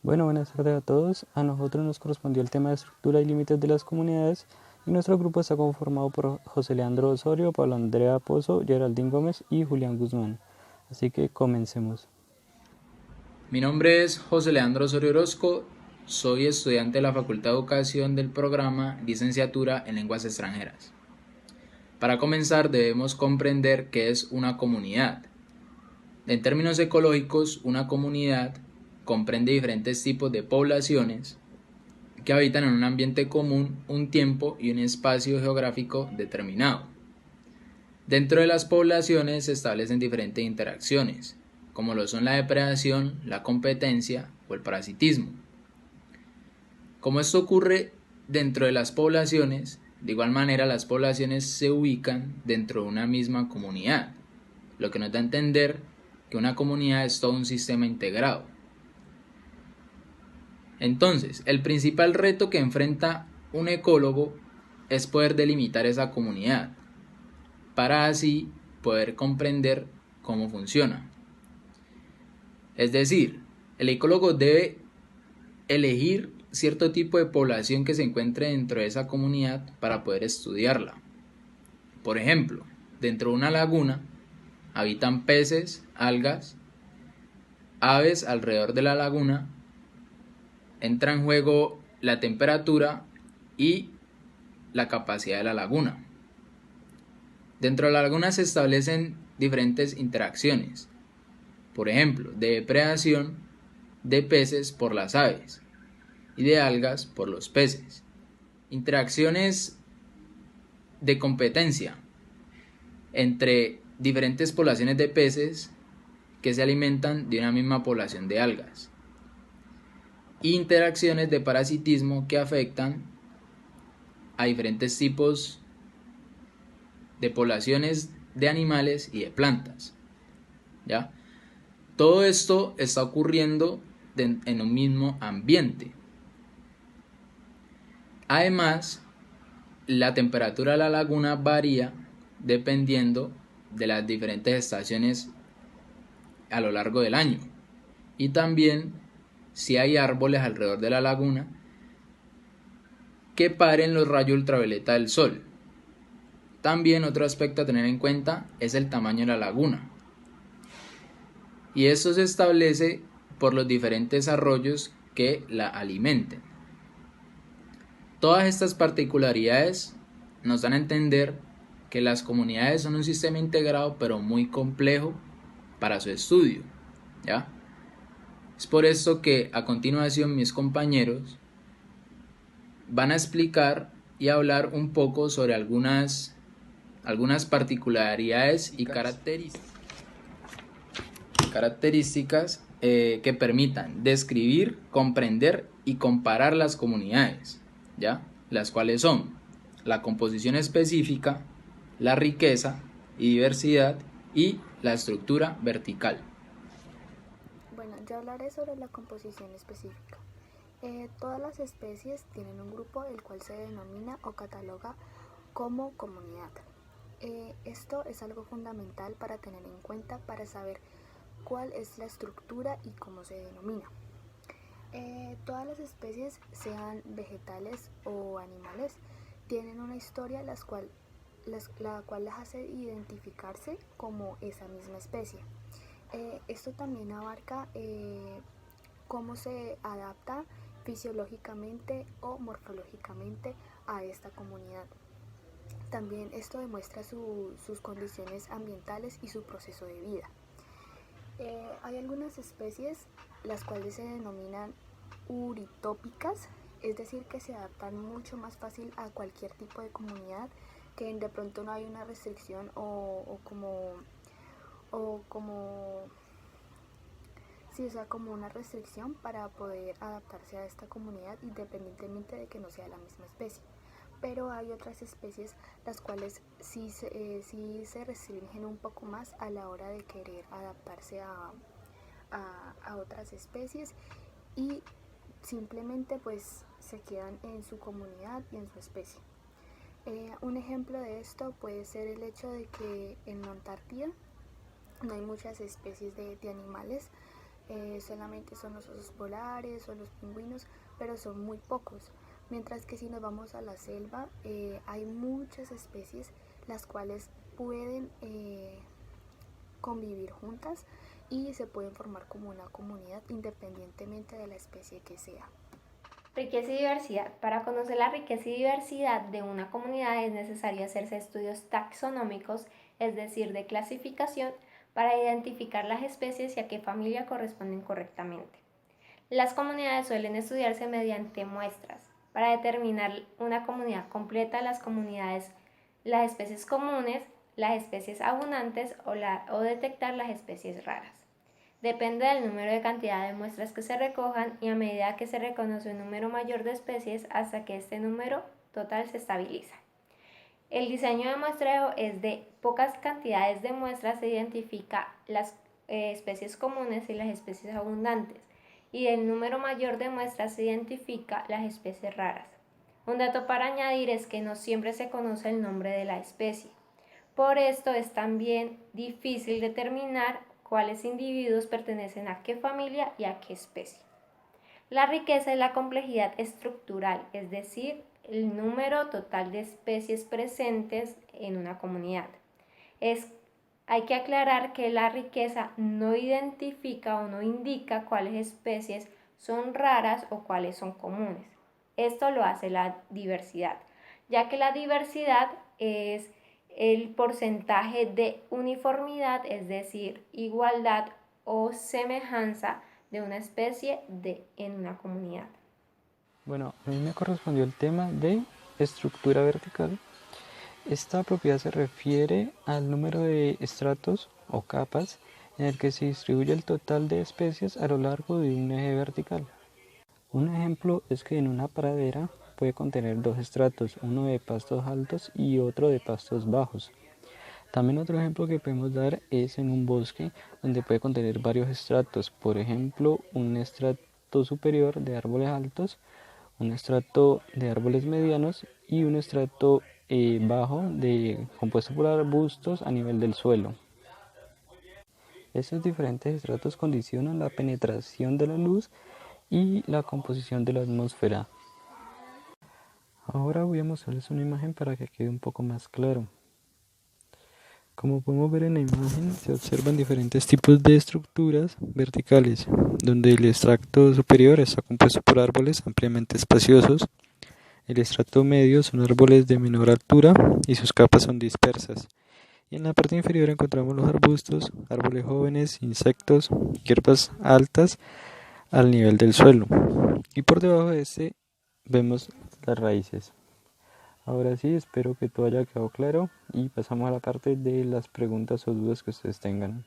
Bueno, buenas tardes a todos. A nosotros nos correspondió el tema de estructura y límites de las comunidades y nuestro grupo está conformado por José Leandro Osorio, Pablo Andrea Pozo, Geraldine Gómez y Julián Guzmán. Así que comencemos. Mi nombre es José Leandro Osorio Orozco, soy estudiante de la Facultad de Educación del programa Licenciatura en Lenguas Extranjeras. Para comenzar debemos comprender qué es una comunidad. En términos ecológicos, una comunidad comprende diferentes tipos de poblaciones que habitan en un ambiente común, un tiempo y un espacio geográfico determinado. Dentro de las poblaciones se establecen diferentes interacciones, como lo son la depredación, la competencia o el parasitismo. Como esto ocurre dentro de las poblaciones, de igual manera las poblaciones se ubican dentro de una misma comunidad, lo que nos da a entender que una comunidad es todo un sistema integrado. Entonces, el principal reto que enfrenta un ecólogo es poder delimitar esa comunidad, para así poder comprender cómo funciona. Es decir, el ecólogo debe elegir cierto tipo de población que se encuentre dentro de esa comunidad para poder estudiarla. Por ejemplo, dentro de una laguna habitan peces, algas, aves alrededor de la laguna, entra en juego la temperatura y la capacidad de la laguna. Dentro de la laguna se establecen diferentes interacciones, por ejemplo, de depredación de peces por las aves y de algas por los peces. Interacciones de competencia entre diferentes poblaciones de peces que se alimentan de una misma población de algas. Interacciones de parasitismo que afectan a diferentes tipos de poblaciones de animales y de plantas. ¿Ya? Todo esto está ocurriendo en un mismo ambiente. Además, la temperatura de la laguna varía dependiendo de las diferentes estaciones a lo largo del año. Y también si hay árboles alrededor de la laguna que paren los rayos ultravioleta del sol. También otro aspecto a tener en cuenta es el tamaño de la laguna. Y esto se establece por los diferentes arroyos que la alimenten. Todas estas particularidades nos dan a entender que las comunidades son un sistema integrado pero muy complejo para su estudio, ¿ya? Es por esto que a continuación mis compañeros van a explicar y hablar un poco sobre algunas particularidades y características que permitan describir, comprender y comparar las comunidades, ¿ya? Las cuales son la composición específica, la riqueza y diversidad y la estructura vertical. Bueno, yo hablaré sobre la composición específica. Todas las especies tienen un grupo el cual se denomina o cataloga como comunidad. Esto es algo fundamental para tener en cuenta para saber cuál es la estructura y cómo se denomina. Todas las especies, sean vegetales o animales, tienen una historia la cual las hace identificarse como esa misma especie. Esto también abarca cómo se adapta fisiológicamente o morfológicamente a esta comunidad. También esto demuestra sus condiciones ambientales y su proceso de vida. Hay algunas especies las cuales se denominan uritópicas, es decir, que se adaptan mucho más fácil a cualquier tipo de comunidad, que de pronto no hay una restricción o como sí, o sea, como una restricción para poder adaptarse a esta comunidad independientemente de que no sea la misma especie. Pero hay otras especies las cuales sí se restringen un poco más a la hora de querer adaptarse a otras especies y simplemente pues se quedan en su comunidad y en su especie. Un ejemplo de esto puede ser el hecho de que en la Antártida no hay muchas especies de animales, solamente son los osos polares o los pingüinos, pero son muy pocos. Mientras que si nos vamos a la selva, hay muchas especies las cuales pueden convivir juntas y se pueden formar como una comunidad independientemente de la especie que sea. Riqueza y diversidad. Para conocer la riqueza y diversidad de una comunidad es necesario hacerse estudios taxonómicos, es decir, de clasificación, para identificar las especies y a qué familia corresponden correctamente. Las comunidades suelen estudiarse mediante muestras. Para determinar una comunidad completa, las especies comunes, las especies abundantes o detectar las especies raras. Depende del número de cantidad de muestras que se recojan y a medida que se reconoce un número mayor de especies hasta que este número total se estabiliza. El diseño de muestreo es de pocas cantidades de muestras, se identifica las especies comunes y las especies abundantes, y del número mayor de muestras se identifica las especies raras. Un dato para añadir es que no siempre se conoce el nombre de la especie. Por esto es también difícil determinar cuáles individuos pertenecen a qué familia y a qué especie. La riqueza es la complejidad estructural, es decir, el número total de especies presentes en una comunidad. Hay que aclarar que la riqueza no identifica o no indica cuáles especies son raras o cuáles son comunes. Esto lo hace la diversidad, ya que la diversidad es el porcentaje de uniformidad, es decir, igualdad o semejanza de una especie en una comunidad. Bueno, a mí me correspondió el tema de estructura vertical. Esta propiedad se refiere al número de estratos o capas en el que se distribuye el total de especies a lo largo de un eje vertical. Un ejemplo es que en una pradera puede contener dos estratos, uno de pastos altos y otro de pastos bajos. También otro ejemplo que podemos dar es en un bosque donde puede contener varios estratos, por ejemplo, un estrato superior de árboles altos, un estrato de árboles medianos y un estrato bajo compuesto por arbustos a nivel del suelo. Estos diferentes estratos condicionan la penetración de la luz y la composición de la atmósfera. Ahora voy a mostrarles una imagen para que quede un poco más claro. Como podemos ver en la imagen, se observan diferentes tipos de estructuras verticales, donde el estrato superior está compuesto por árboles ampliamente espaciosos, el estrato medio son árboles de menor altura y sus capas son dispersas, y en la parte inferior encontramos los arbustos, árboles jóvenes, insectos, hierbas altas al nivel del suelo, y por debajo de este vemos las raíces. Ahora sí, espero que todo haya quedado claro y pasamos a la parte de las preguntas o dudas que ustedes tengan.